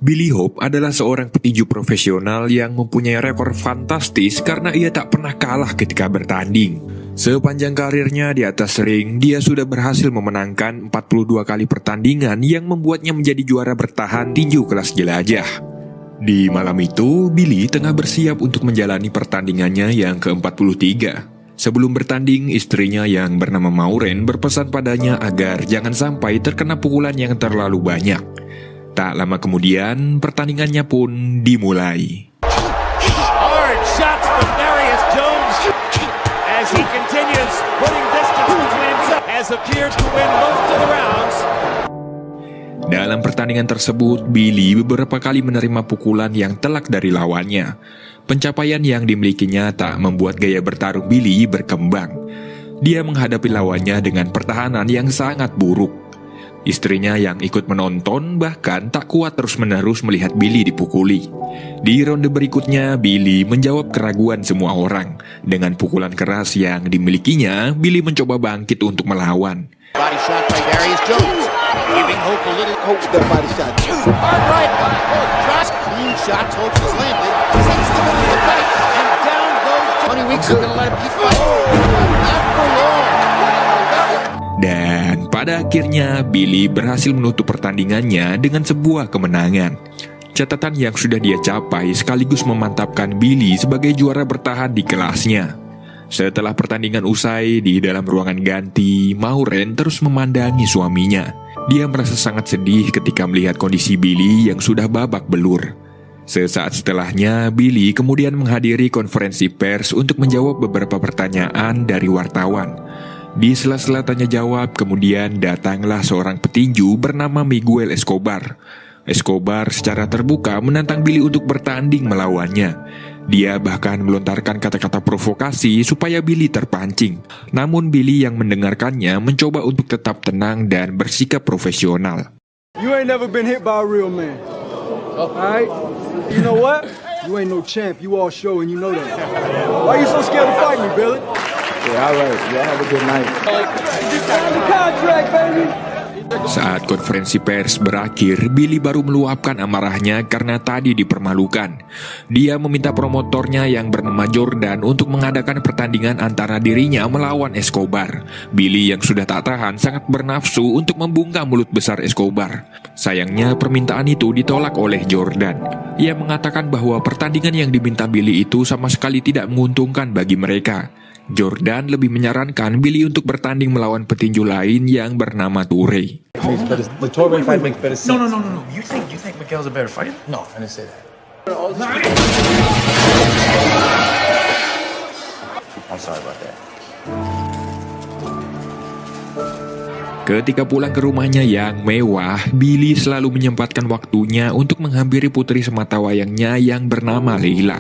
Billy Hope adalah seorang petinju profesional yang mempunyai rekor fantastis karena ia tak pernah kalah ketika bertanding. Sepanjang karirnya di atas ring, dia sudah berhasil memenangkan 42 kali pertandingan yang membuatnya menjadi juara bertahan tinju kelas jelajah. Di malam itu, Billy tengah bersiap untuk menjalani pertandingannya yang ke-43. Sebelum bertanding, istrinya yang bernama Maureen berpesan padanya agar jangan sampai terkena pukulan yang terlalu banyak. Tak lama kemudian, pertandingannya pun dimulai. Hard shots from Darius Jones as he continues putting distance between himself, has appeared to win most of the rounds. Dalam pertandingan tersebut, Billy beberapa kali menerima pukulan yang telak dari lawannya. Pencapaian yang dimilikinya tak membuat gaya bertarung Billy berkembang. Dia menghadapi lawannya dengan pertahanan yang sangat buruk. Istrinya yang ikut menonton bahkan tak kuat terus-menerus melihat Billy dipukuli. Di ronde berikutnya, Billy menjawab keraguan semua orang. Dengan pukulan keras yang dimilikinya, Billy mencoba bangkit untuk melawan. Body shot by Darius Jones, giving Hope a little hope with that body shot. Hard right, tries clean shot, Hope has landed, sends the middle of the fight, and down goes 20 weeks are gonna let him keep fighting. Not for long. Dan pada akhirnya, Billy berhasil menutup pertandingannya dengan sebuah kemenangan. Catatan yang sudah dia capai sekaligus memantapkan Billy sebagai juara bertahan di kelasnya. Setelah pertandingan usai, di dalam ruangan ganti, Maureen terus memandangi suaminya. Dia merasa sangat sedih ketika melihat kondisi Billy yang sudah babak belur. Sesaat setelahnya, Billy kemudian menghadiri konferensi pers untuk menjawab beberapa pertanyaan dari wartawan. Di sela-sela tanya jawab, kemudian datanglah seorang petinju bernama Miguel Escobar. Escobar secara terbuka menantang Billy untuk bertanding melawannya. Dia bahkan melontarkan kata-kata provokasi supaya Billy terpancing. Namun Billy yang mendengarkannya mencoba untuk tetap tenang dan bersikap profesional. You ain't never been hit by a real man. Alright? You know what? You ain't no champ. You all show and you know that. Why you so scared to fight me, Billy? Yeah, all right. Y'all have a good night. The contract, baby. Saat konferensi pers berakhir, Billy baru meluapkan amarahnya karena tadi dipermalukan. Dia meminta promotornya yang bernama Jordan untuk mengadakan pertandingan antara dirinya melawan Escobar. Billy yang sudah tak tahan sangat bernafsu untuk membungkam mulut besar Escobar. Sayangnya permintaan itu ditolak oleh Jordan. Ia mengatakan bahwa pertandingan yang diminta Billy itu sama sekali tidak menguntungkan bagi mereka. Jordan lebih menyarankan Billy untuk bertanding melawan petinju lain yang bernama Toure. The Torben fight makes better sense. No. You think Miguel's a better fighter? No, I didn't say that. I'm sorry about that. Ketika pulang ke rumahnya yang mewah, Billy selalu menyempatkan waktunya untuk menghampiri putri sematawayangnya yang bernama Leila.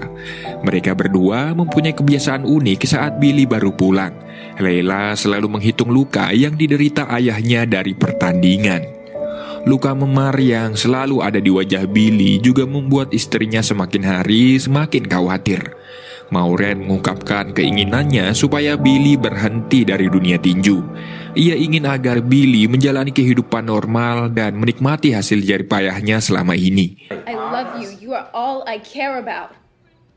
Mereka berdua mempunyai kebiasaan unik saat Billy baru pulang. Leila selalu menghitung luka yang diderita ayahnya dari pertandingan. Luka memar yang selalu ada di wajah Billy juga membuat istrinya semakin hari semakin khawatir. Maureen mengungkapkan keinginannya supaya Billy berhenti dari dunia tinju. Ia ingin agar Billy menjalani kehidupan normal dan menikmati hasil jerih payahnya selama ini. I love you. You are all I care about.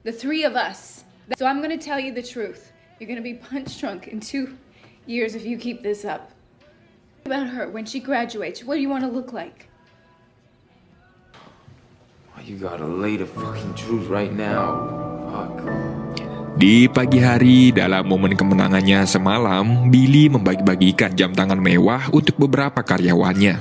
The three of us. So I'm going to tell you the truth. You're going to be punch drunk in 2 years if you keep this up. About her when she graduates, what do you want to look like? You gotta lay the fucking truth right now. Fuck. Di pagi hari, dalam momen kemenangannya semalam, Billy membagi-bagikan jam tangan mewah untuk beberapa karyawannya.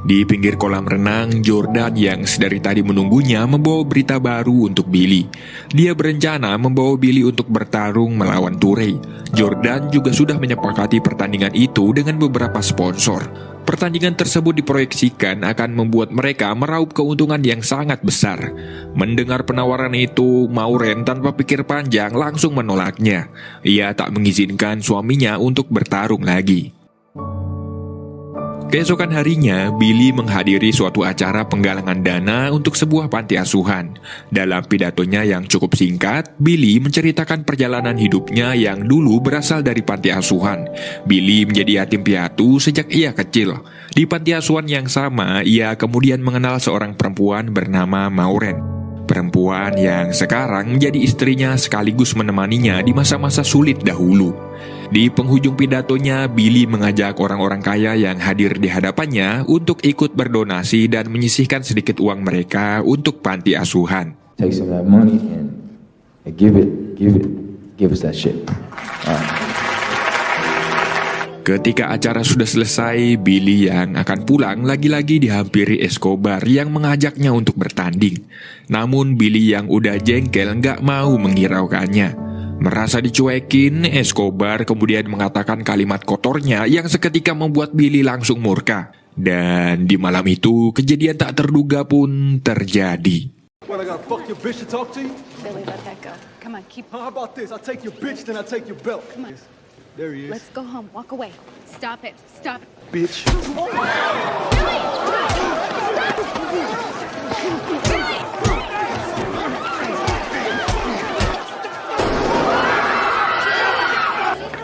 Di pinggir kolam renang, Jordan yang sedari tadi menunggunya membawa berita baru untuk Billy. Dia berencana membawa Billy untuk bertarung melawan Toure. Jordan juga sudah menyepakati pertandingan itu dengan beberapa sponsor. Pertandingan tersebut diproyeksikan akan membuat mereka meraup keuntungan yang sangat besar. Mendengar penawaran itu, Maureen tanpa pikir panjang langsung menolaknya. Ia tak mengizinkan suaminya untuk bertarung lagi. Keesokan harinya, Billy menghadiri suatu acara penggalangan dana untuk sebuah panti asuhan. Dalam pidatonya yang cukup singkat, Billy menceritakan perjalanan hidupnya yang dulu berasal dari panti asuhan. Billy menjadi yatim piatu sejak ia kecil. Di panti asuhan yang sama, ia kemudian mengenal seorang perempuan bernama Maureen. Perempuan yang sekarang menjadi istrinya sekaligus menemaninya di masa-masa sulit dahulu. Di penghujung pidatonya, Billy mengajak orang-orang kaya yang hadir di hadapannya untuk ikut berdonasi dan menyisihkan sedikit uang mereka untuk panti asuhan. Take some of that money and give us that shit. Ketika acara sudah selesai, Billy yang akan pulang lagi-lagi dihampiri Escobar yang mengajaknya untuk bertanding. Namun Billy yang udah jengkel nggak mau menghiraukannya. Merasa dicuekin, Escobar kemudian mengatakan kalimat kotornya yang seketika membuat Billy langsung murka. Dan di malam itu, kejadian tak terduga pun terjadi. What, I gotta fuck your bitch to talk to you? Billy, let that go. Come on, keep. How about this? I take your bitch, then I take your belt. Come on. There he is. Let's go home. Walk away. Stop it. Stop it. Bitch.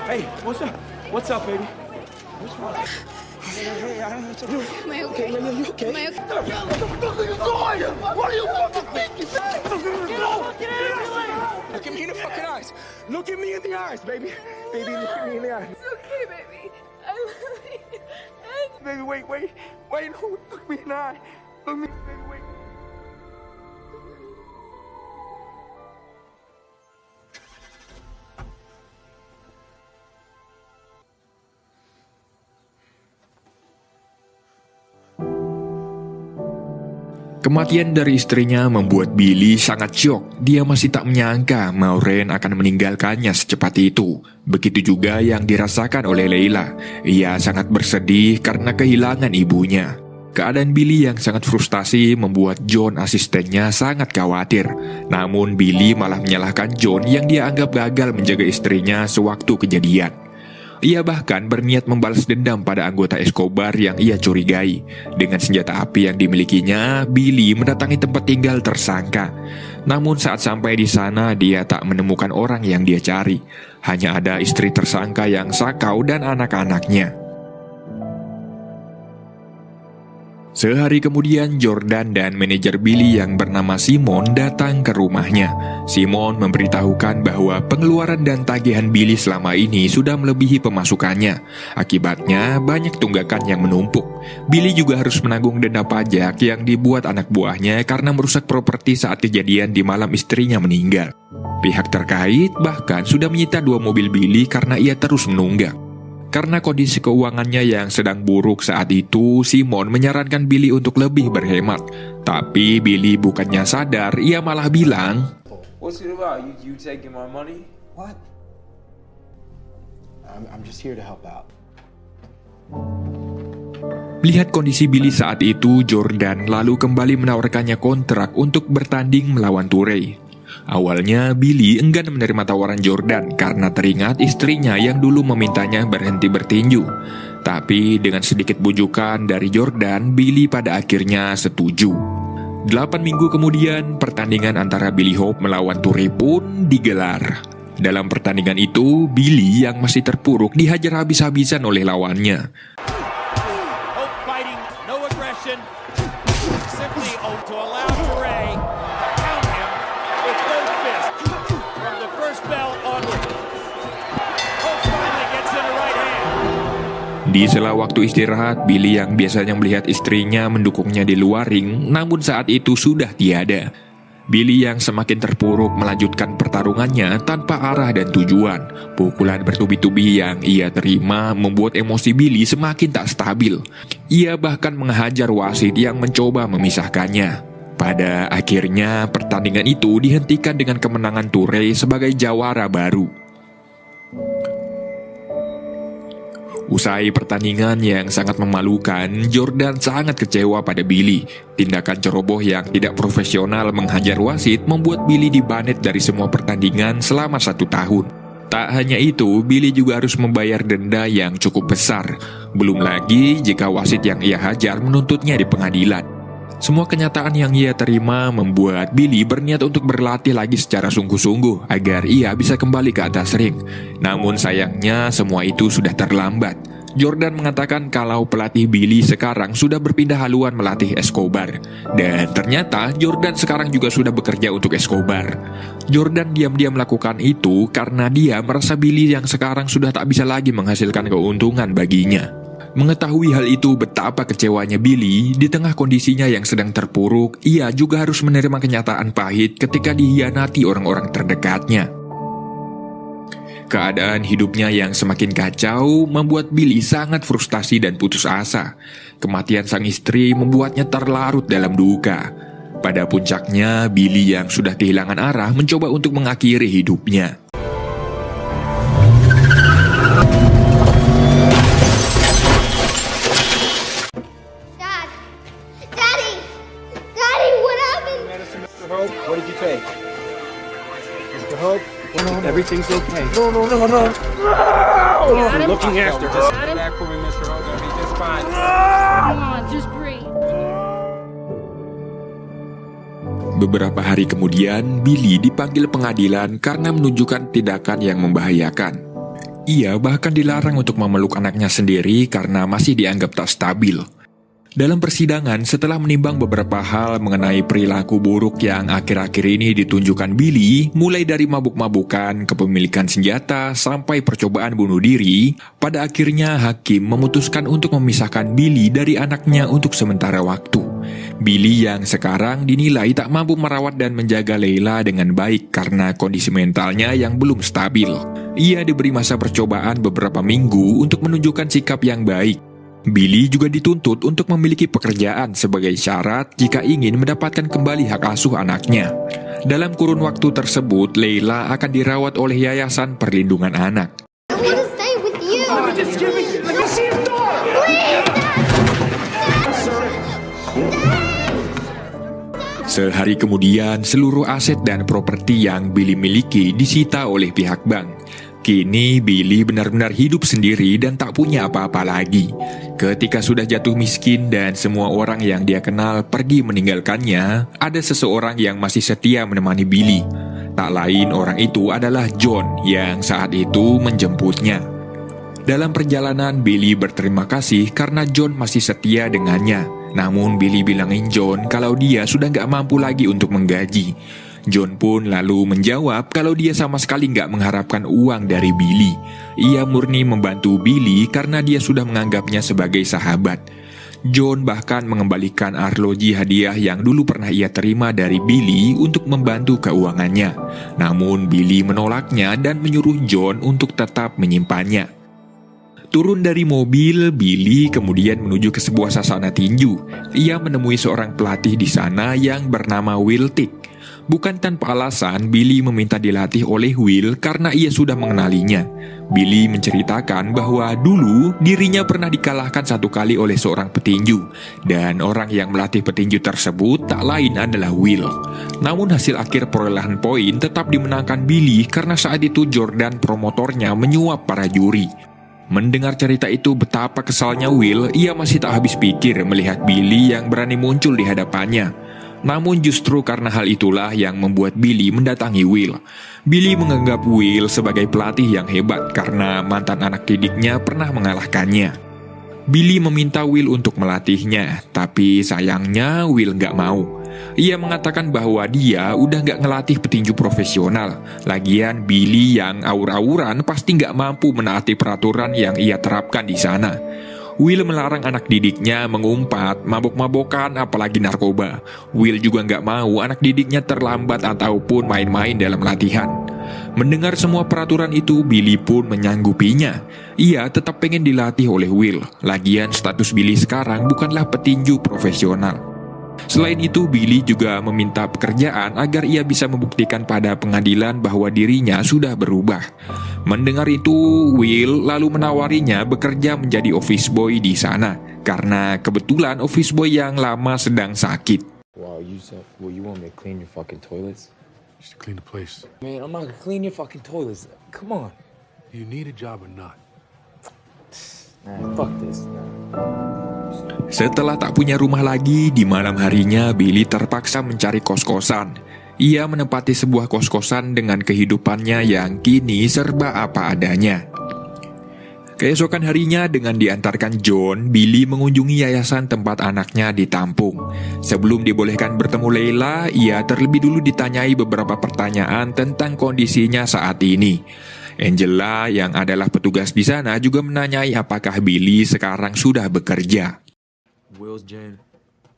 Hey, what's up? What's up, baby? What's wrong? Am I okay? You okay? Am I okay? What the fuck are you doing? What do you want to think? Look at me in the fucking eyes. Look at me in the eyes, baby. Baby, look at me in the eyes. It's okay, baby. I love you. Baby, wait. Look me in the eye. Look me, baby, wait. Kematian dari istrinya membuat Billy sangat syok. Dia masih tak menyangka Maureen akan meninggalkannya secepat itu. Begitu juga yang dirasakan oleh Leila. Ia sangat bersedih karena kehilangan ibunya. Keadaan Billy yang sangat frustasi membuat John asistennya sangat khawatir. Namun Billy malah menyalahkan John yang dia anggap gagal menjaga istrinya sewaktu kejadian. Ia bahkan berniat membalas dendam pada anggota Escobar yang ia curigai. Dengan senjata api yang dimilikinya, Billy mendatangi tempat tinggal tersangka. Namun saat sampai di sana, dia tak menemukan orang yang dia cari. Hanya ada istri tersangka yang sakau dan anak-anaknya. Sehari kemudian, Jordan dan manajer Billy yang bernama Simon datang ke rumahnya. Simon memberitahukan bahwa pengeluaran dan tagihan Billy selama ini sudah melebihi pemasukannya. Akibatnya, banyak tunggakan yang menumpuk. Billy juga harus menanggung denda pajak yang dibuat anak buahnya karena merusak properti saat kejadian di malam istrinya meninggal. Pihak terkait bahkan sudah menyita 2 mobil Billy karena ia terus menunggak. Karena kondisi keuangannya yang sedang buruk saat itu, Simon menyarankan Billy untuk lebih berhemat. Tapi Billy bukannya sadar, ia malah bilang, What's it about? You taking my money? What? I'm just here to help out. Melihat kondisi Billy saat itu, Jordan lalu kembali menawarkannya kontrak untuk bertanding melawan Toure. Awalnya Billy enggan menerima tawaran Jordan karena teringat istrinya yang dulu memintanya berhenti bertinju. Tapi dengan sedikit bujukan dari Jordan, Billy pada akhirnya setuju. 8 minggu kemudian, pertandingan antara Billy Hope melawan Toure pun digelar. Dalam pertandingan itu, Billy yang masih terpuruk dihajar habis-habisan oleh lawannya. Hope fighting, no aggression. Simply to allow Toure to count him with both fists from the first bell onward. Hope finally gets in the right hand. Di sela waktu istirahat, Billy yang biasanya melihat istrinya mendukungnya di luar ring, namun saat itu sudah tiada. Billy yang semakin terpuruk melanjutkan pertarungannya tanpa arah dan tujuan. Pukulan bertubi-tubi yang ia terima membuat emosi Billy semakin tak stabil. Ia bahkan menghajar wasit yang mencoba memisahkannya. Pada akhirnya, pertandingan itu dihentikan dengan kemenangan Toure sebagai jawara baru. Usai pertandingan yang sangat memalukan, Jordan sangat kecewa pada Billy. Tindakan ceroboh yang tidak profesional menghajar wasit membuat Billy dibanet dari semua pertandingan selama 1 tahun. Tak hanya itu, Billy juga harus membayar denda yang cukup besar. Belum lagi jika wasit yang ia hajar menuntutnya di pengadilan. Semua kenyataan yang ia terima membuat Billy berniat untuk berlatih lagi secara sungguh-sungguh agar ia bisa kembali ke atas ring. Namun sayangnya semua itu sudah terlambat. Jordan mengatakan kalau pelatih Billy sekarang sudah berpindah haluan melatih Escobar. Dan ternyata Jordan sekarang juga sudah bekerja untuk Escobar. Jordan diam-diam melakukan itu karena dia merasa Billy yang sekarang sudah tak bisa lagi menghasilkan keuntungan baginya. Mengetahui hal itu betapa kecewanya Billy, di tengah kondisinya yang sedang terpuruk, ia juga harus menerima kenyataan pahit ketika dihianati orang-orang terdekatnya. Keadaan hidupnya yang semakin kacau membuat Billy sangat frustasi dan putus asa. Kematian sang istri membuatnya terlarut dalam duka. Pada puncaknya, Billy yang sudah kehilangan arah mencoba untuk mengakhiri hidupnya. What did you take? Mr. Hope? Everything's okay. No. I'm looking after her. Back for me, Mr. Hope. Gonna be just fine. Come on, just breathe. Beberapa hari kemudian, Billy dipanggil pengadilan karena menunjukkan tindakan yang membahayakan. Ia bahkan dilarang untuk memeluk anaknya sendiri karena masih dianggap tak stabil. Dalam persidangan, setelah menimbang beberapa hal mengenai perilaku buruk yang akhir-akhir ini ditunjukkan Billy, mulai dari mabuk-mabukan, kepemilikan senjata, sampai percobaan bunuh diri, pada akhirnya hakim memutuskan untuk memisahkan Billy dari anaknya untuk sementara waktu. Billy yang sekarang dinilai tak mampu merawat dan menjaga Leila dengan baik karena kondisi mentalnya yang belum stabil. Ia diberi masa percobaan beberapa minggu untuk menunjukkan sikap yang baik. Billy juga dituntut untuk memiliki pekerjaan sebagai syarat jika ingin mendapatkan kembali hak asuh anaknya. Dalam kurun waktu tersebut, Leila akan dirawat oleh Yayasan Perlindungan Anak. I want to stay with you. Sehari kemudian, seluruh aset dan properti yang Billy miliki disita oleh pihak bank. Kini Billy benar-benar hidup sendiri dan tak punya apa-apa lagi. Ketika sudah jatuh miskin dan semua orang yang dia kenal pergi meninggalkannya, ada seseorang yang masih setia menemani Billy. Tak lain orang itu adalah John yang saat itu menjemputnya. Dalam perjalanan, Billy berterima kasih karena John masih setia dengannya. Namun Billy bilangin John kalau dia sudah gak mampu lagi untuk menggaji. John pun lalu menjawab kalau dia sama sekali nggak mengharapkan uang dari Billy. Ia murni membantu Billy karena dia sudah menganggapnya sebagai sahabat. John bahkan mengembalikan arloji hadiah yang dulu pernah ia terima dari Billy untuk membantu keuangannya. Namun Billy menolaknya dan menyuruh John untuk tetap menyimpannya. Turun dari mobil, Billy kemudian menuju ke sebuah sasana tinju. Ia menemui seorang pelatih di sana yang bernama Will Tick. Bukan tanpa alasan, Billy meminta dilatih oleh Will karena ia sudah mengenalinya. Billy menceritakan bahwa dulu dirinya pernah dikalahkan 1 kali oleh seorang petinju, dan orang yang melatih petinju tersebut tak lain adalah Will. Namun hasil akhir perolehan poin tetap dimenangkan Billy karena saat itu Jordan promotornya menyuap para juri. Mendengar cerita itu betapa kesalnya Will, ia masih tak habis pikir melihat Billy yang berani muncul di hadapannya. Namun justru karena hal itulah yang membuat Billy mendatangi Will. Billy menganggap Will sebagai pelatih yang hebat karena mantan anak didiknya pernah mengalahkannya. Billy meminta Will untuk melatihnya, tapi sayangnya Will nggak mau. Ia mengatakan bahwa dia udah nggak ngelatih petinju profesional. Lagian Billy yang aur-auran pasti nggak mampu menaati peraturan yang ia terapkan di sana. Will melarang anak didiknya mengumpat, mabok-mabokan, apalagi narkoba. Will juga nggak mau anak didiknya terlambat ataupun main-main dalam latihan. Mendengar semua peraturan itu, Billy pun menyanggupinya. Ia tetap pengen dilatih oleh Will. Lagian status Billy sekarang bukanlah petinju profesional. Selain itu, Billy juga meminta pekerjaan agar ia bisa membuktikan pada pengadilan bahwa dirinya sudah berubah. Mendengar itu, Will lalu menawarinya bekerja menjadi office boy di sana karena kebetulan office boy yang lama sedang sakit. Wow, you want me to clean your fucking toilets? Just to clean the place. Man, I'm not gonna clean your fucking toilets. Come on. Do you need a job or not? Man, fuck this. Setelah tak punya rumah lagi, di malam harinya Billy terpaksa mencari kos-kosan. Ia menempati sebuah kos-kosan dengan kehidupannya yang kini serba apa adanya. Keesokan harinya dengan diantarkan John, Billy mengunjungi yayasan tempat anaknya ditampung. Sebelum dibolehkan bertemu Leila, ia terlebih dulu ditanyai beberapa pertanyaan tentang kondisinya saat ini. Angela yang adalah petugas di sana juga menanyai apakah Billy sekarang sudah bekerja. Will's Gym,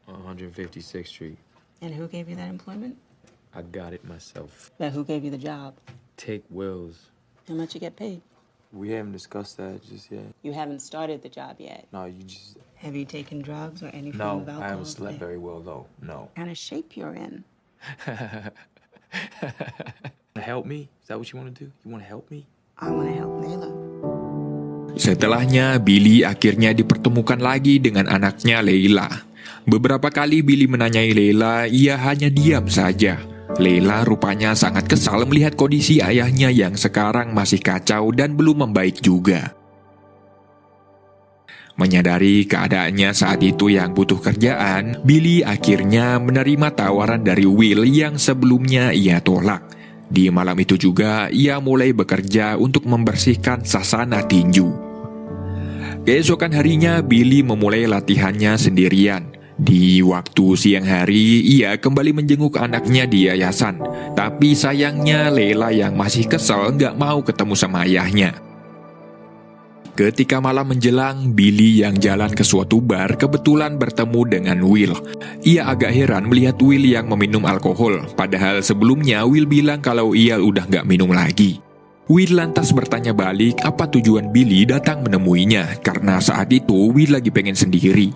156th Street. And who gave you that employment? I got it myself. But who gave you the job? Take Will's. How much you get paid? We haven't discussed that just yet. You haven't started the job yet. No, you just... Have you taken drugs or any No, form of alcohol? I haven't slept very well though. No. What kind of shape you're in? Help me? Is that what you want to do? You want to help me? I want to help Layla. Setelahnya, Billy akhirnya dipertemukan lagi dengan anaknya Leila. Beberapa kali Billy menanyai Leila, ia hanya diam saja. Leila rupanya sangat kesal melihat kondisi ayahnya yang sekarang masih kacau dan belum membaik juga. Menyadari keadaannya saat itu yang butuh kerjaan, Billy akhirnya menerima tawaran dari Will yang sebelumnya ia tolak. Di malam itu juga, ia mulai bekerja untuk membersihkan sasana tinju. Keesokan harinya, Billy memulai latihannya sendirian. Di waktu siang hari, ia kembali menjenguk anaknya di yayasan. Tapi sayangnya Leila yang masih kesel gak mau ketemu sama ayahnya. Ketika malam menjelang, Billy yang jalan ke suatu bar kebetulan bertemu dengan Will. Ia agak heran melihat Will yang meminum alkohol, padahal sebelumnya Will bilang kalau ia udah gak minum lagi. Will lantas bertanya balik apa tujuan Billy datang menemuinya, karena saat itu Will lagi pengen sendiri.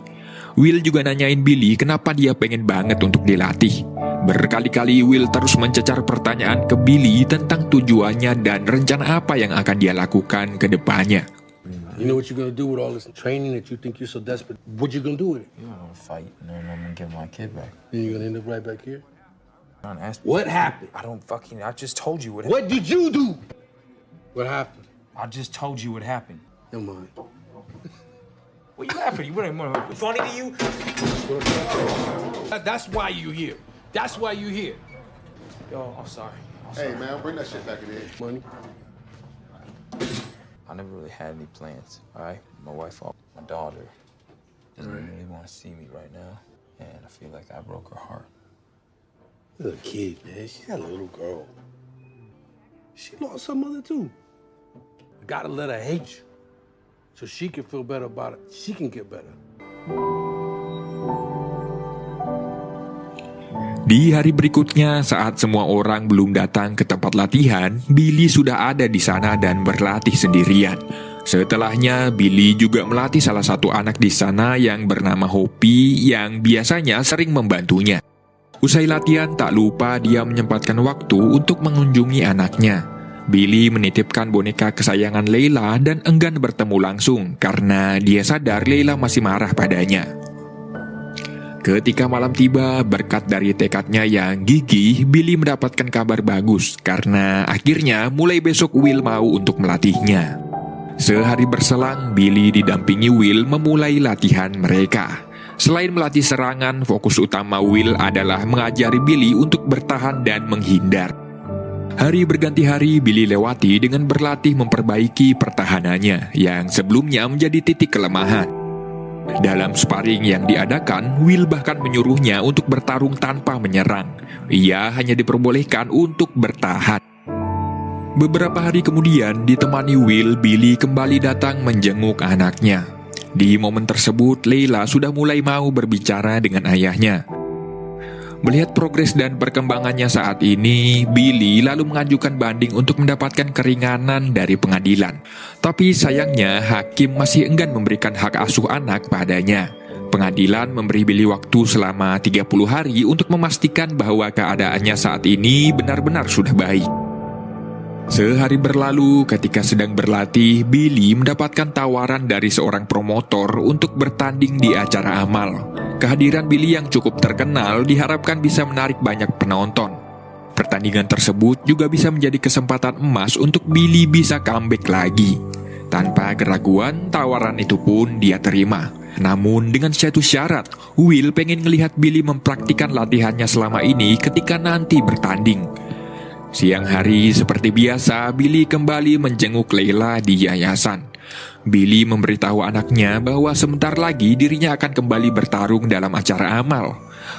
Will juga nanyain Billy kenapa dia pengen banget untuk dilatih. Berkali-kali Will terus mencecar pertanyaan ke Billy tentang tujuannya dan rencana apa yang akan dia lakukan ke depannya. You know what you're gonna do with all this training that you think you're so desperate? What you gonna do with it? I'm gonna fight and then I'm gonna give my kid back. Then you're gonna end up right back here? What happened? I just told you what happened. What did you do? What happened? I just told you what happened. Never mind. What you laughing? You want funny to you? That's why you here. That's why you here. Yo, I'm sorry. Hey, man, bring that shit back in here. Money. I never really had any plans, all right? My wife, my daughter, doesn't really want to see me right now, and I feel like I broke her heart. You're a kid, man. She's a little girl. She lost her mother, too. You gotta let her hate you, so she can feel better about it. She can get better. Di hari berikutnya, saat semua orang belum datang ke tempat latihan, Billy sudah ada di sana dan berlatih sendirian. Setelahnya, Billy juga melatih salah satu anak di sana yang bernama Hoppy yang biasanya sering membantunya. Usai latihan, tak lupa dia menyempatkan waktu untuk mengunjungi anaknya. Billy menitipkan boneka kesayangan Leila dan enggan bertemu langsung karena dia sadar Leila masih marah padanya. Ketika malam tiba, berkat dari tekadnya yang gigih, Billy mendapatkan kabar bagus karena akhirnya mulai besok Will mau untuk melatihnya. Sehari berselang, Billy didampingi Will memulai latihan mereka. Selain melatih serangan, fokus utama Will adalah mengajari Billy untuk bertahan dan menghindar. Hari berganti hari, Billy lewati dengan berlatih memperbaiki pertahanannya yang sebelumnya menjadi titik kelemahan. Dalam sparring yang diadakan, Will bahkan menyuruhnya untuk bertarung tanpa menyerang. Ia hanya diperbolehkan untuk bertahan. Beberapa hari kemudian, ditemani Will, Billy kembali datang menjenguk anaknya. Di momen tersebut, Leila sudah mulai mau berbicara dengan ayahnya. Melihat progres dan perkembangannya saat ini, Billy lalu mengajukan banding untuk mendapatkan keringanan dari pengadilan. Tapi sayangnya, hakim masih enggan memberikan hak asuh anak padanya. Pengadilan memberi Billy waktu selama 30 hari untuk memastikan bahwa keadaannya saat ini benar-benar sudah baik. Sehari berlalu, ketika sedang berlatih, Billy mendapatkan tawaran dari seorang promotor untuk bertanding di acara amal. Kehadiran Billy yang cukup terkenal diharapkan bisa menarik banyak penonton. pertandingan tersebut juga bisa menjadi kesempatan emas untuk Billy bisa comeback lagi. Tanpa keraguan, tawaran itu pun dia terima. Namun dengan satu syarat, Will pengen ngelihat Billy mempraktikkan latihannya selama ini ketika nanti bertanding. Siang hari seperti biasa, Billy kembali menjenguk Layla di yayasan. Billy memberitahu anaknya bahwa sebentar lagi dirinya akan kembali bertarung dalam acara amal.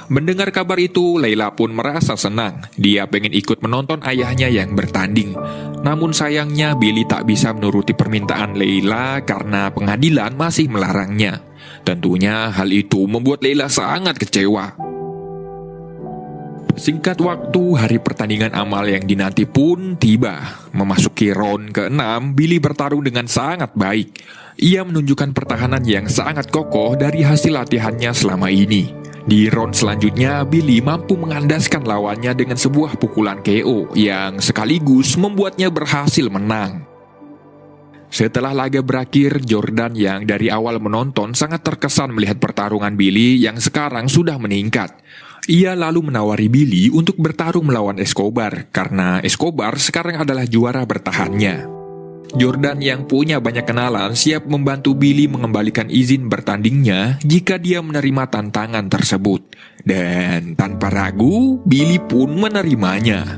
Mendengar kabar itu, Layla pun merasa senang. Dia pengen ikut menonton ayahnya yang bertanding. Namun sayangnya Billy tak bisa menuruti permintaan Layla karena pengadilan masih melarangnya. Tentunya hal itu membuat Layla sangat kecewa. Singkat waktu, hari pertandingan amal yang dinanti pun tiba. Memasuki round ke-6, Billy bertarung dengan sangat baik. Ia menunjukkan pertahanan yang sangat kokoh dari hasil latihannya selama ini. Di round selanjutnya, Billy mampu mengandaskan lawannya dengan sebuah pukulan KO yang sekaligus membuatnya berhasil menang. Setelah laga berakhir, Jordan yang dari awal menonton sangat terkesan melihat pertarungan Billy yang sekarang sudah meningkat. Ia lalu menawari Billy untuk bertarung melawan Escobar karena Escobar sekarang adalah juara bertahannya. Jordan yang punya banyak kenalan siap membantu Billy mengembalikan izin bertandingnya jika dia menerima tantangan tersebut. Dan tanpa ragu, Billy pun menerimanya.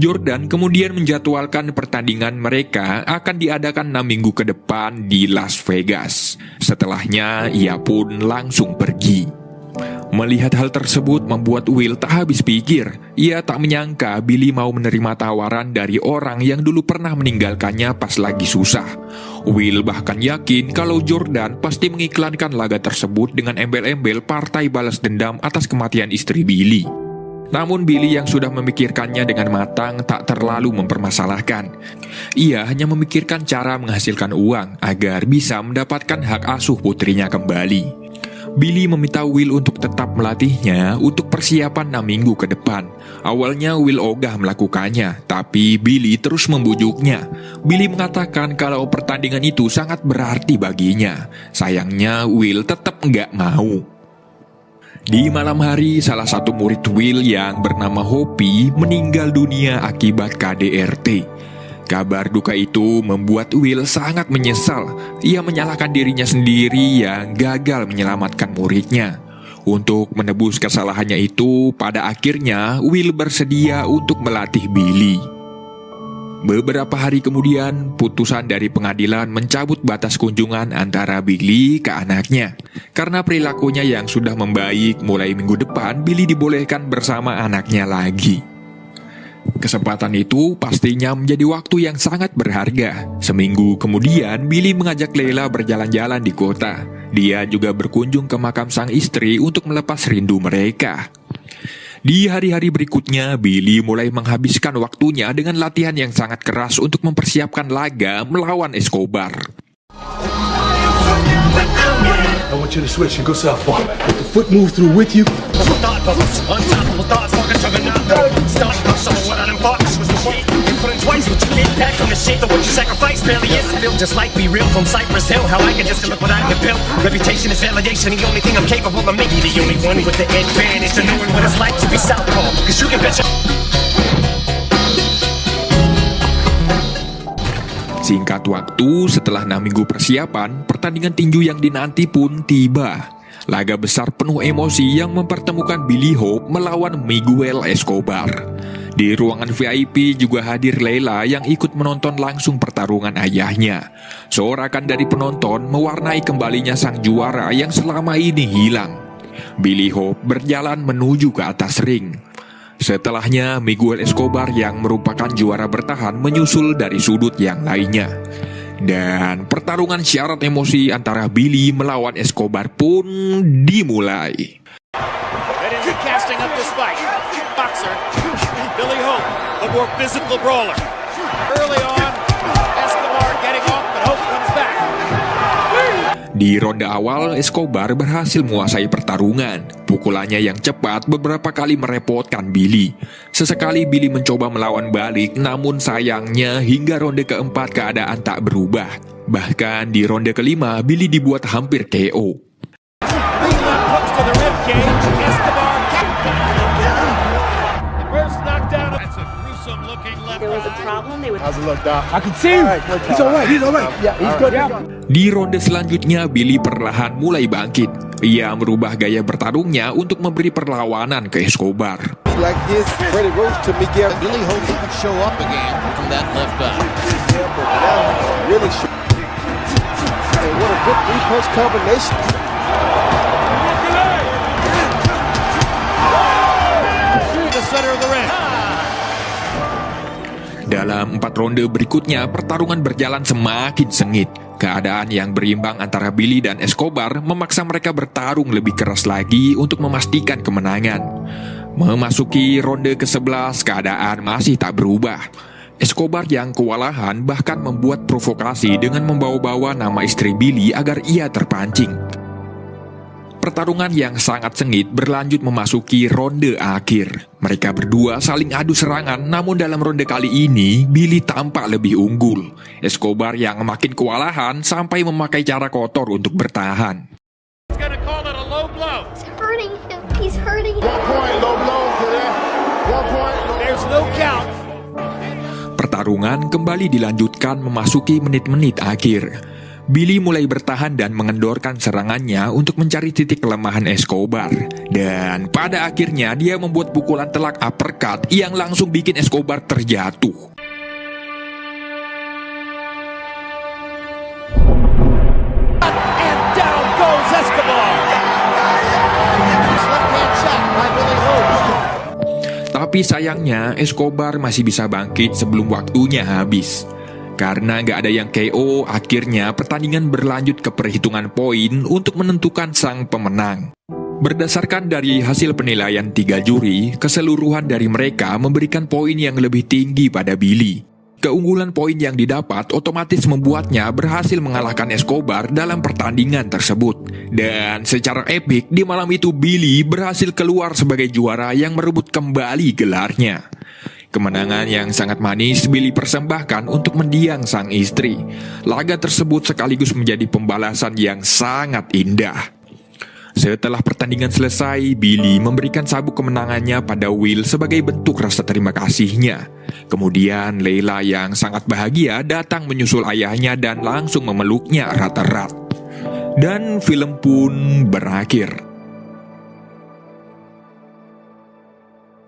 Jordan kemudian menjadwalkan pertandingan mereka akan diadakan 6 minggu ke depan di Las Vegas. Setelahnya, ia pun langsung pergi. Melihat hal tersebut membuat Will tak habis pikir. Ia tak menyangka Billy mau menerima tawaran dari orang yang dulu pernah meninggalkannya pas lagi susah. Will bahkan yakin kalau Jordan pasti mengiklankan laga tersebut dengan embel-embel partai balas dendam atas kematian istri Billy. Namun Billy yang sudah memikirkannya dengan matang tak terlalu mempermasalahkan. Ia hanya memikirkan cara menghasilkan uang agar bisa mendapatkan hak asuh putrinya kembali. Billy meminta Will untuk tetap melatihnya untuk persiapan 6 minggu ke depan. Awalnya Will ogah melakukannya, tapi Billy terus membujuknya. Billy mengatakan kalau pertandingan itu sangat berarti baginya. Sayangnya Will tetap nggak mau. Di malam hari, salah satu murid Will yang bernama Hopi meninggal dunia akibat KDRT. Kabar duka itu membuat Will sangat menyesal. Ia menyalahkan dirinya sendiri yang gagal menyelamatkan muridnya. Untuk menebus kesalahannya itu, pada akhirnya Will bersedia untuk melatih Billy. Beberapa hari kemudian, putusan dari pengadilan mencabut batas kunjungan antara Billy ke anaknya. Karena perilakunya yang sudah membaik, mulai minggu depan Billy dibolehkan bersama anaknya lagi. Kesempatan itu pastinya menjadi waktu yang sangat berharga. Seminggu kemudian, Billy mengajak Layla berjalan-jalan di kota. Dia juga berkunjung ke makam sang istri untuk melepas rindu mereka. Di hari-hari berikutnya, Billy mulai menghabiskan waktunya dengan latihan yang sangat keras untuk mempersiapkan laga melawan Escobar. I want you to switch and go southpaw. If the foot moves through with you. Unstoppable thoughts, fucking juggernaut. Start some of what I done fought. Was the point. You put in twice what you did back from the shit that what you sacrificed barely is. I feel just like Be Real from Cypress Hill. How I can just look what I can build. Reputation is validation. The only thing I'm capable of making. The only one with the advantage to knowing what it's like to be southpaw. Cause you can bet your... Singkat waktu, setelah 6 minggu persiapan, pertandingan tinju yang dinanti pun tiba. Laga besar penuh emosi yang mempertemukan Billy Hope melawan Miguel Escobar. Di ruangan VIP juga hadir Layla yang ikut menonton langsung pertarungan ayahnya. Sorakan dari penonton mewarnai kembalinya sang juara yang selama ini hilang. Billy Hope berjalan menuju ke atas ring. Setelahnya, Miguel Escobar yang merupakan juara bertahan menyusul dari sudut yang lainnya. Dan pertarungan syarat emosi antara Billy melawan Escobar pun dimulai. And in the casting up this fight, boxer Billy Hope, the more physical brawler. Early on, Escobar getting off, but Hope comes back. Di ronde awal, Escobar berhasil menguasai pertarungan. Pukulannya yang cepat beberapa kali merepotkan Billy. Sesekali Billy mencoba melawan balik, namun sayangnya hingga ronde keempat keadaan tak berubah. Bahkan di ronde kelima, Billy dibuat hampir KO. There was a problem. They would. How's it look, Doc? I can see him. He's all right. He's all right. Yeah, he's good. Di ronde selanjutnya, Billy perlahan mulai bangkit. Ia merubah gaya bertarungnya untuk memberi perlawanan ke Escobar. Like his Freddie Roach to Miguel. Billy hopes he can show up again from that left back. Yeah, but now really show. And what a good three-punch combination. The center of the ring. Dalam 4 ronde berikutnya, pertarungan berjalan semakin sengit. Keadaan yang berimbang antara Billy dan Escobar memaksa mereka bertarung lebih keras lagi untuk memastikan kemenangan. Memasuki ronde ke-11, keadaan masih tak berubah. Escobar yang kewalahan bahkan membuat provokasi dengan membawa-bawa nama istri Billy agar ia terpancing. Pertarungan yang sangat sengit berlanjut memasuki ronde akhir. Mereka berdua saling adu serangan, namun dalam ronde kali ini, Billy tampak lebih unggul. Escobar yang makin kewalahan sampai memakai cara kotor untuk bertahan. He's hurting. 1 point, low blow. 1 point. There's no count. Pertarungan kembali dilanjutkan memasuki menit-menit akhir. Billy mulai bertahan dan mengendorkan serangannya untuk mencari titik kelemahan Escobar. Dan pada akhirnya dia membuat pukulan telak uppercut yang langsung bikin Escobar terjatuh. And down goes Escobar. Left-hand shot by Billy Rose. Tapi sayangnya Escobar masih bisa bangkit sebelum waktunya habis. Karena nggak ada yang KO, akhirnya pertandingan berlanjut ke perhitungan poin untuk menentukan sang pemenang. Berdasarkan dari hasil penilaian 3 juri, keseluruhan dari mereka memberikan poin yang lebih tinggi pada Billy. Keunggulan poin yang didapat otomatis membuatnya berhasil mengalahkan Escobar dalam pertandingan tersebut. Dan secara epik, di malam itu Billy berhasil keluar sebagai juara yang merebut kembali gelarnya. Kemenangan yang sangat manis Billy persembahkan untuk mendiang sang istri. Laga tersebut sekaligus menjadi pembalasan yang sangat indah. Setelah pertandingan selesai, Billy memberikan sabuk kemenangannya pada Will sebagai bentuk rasa terima kasihnya. Kemudian Layla yang sangat bahagia datang menyusul ayahnya dan langsung memeluknya erat-erat. Dan film pun berakhir.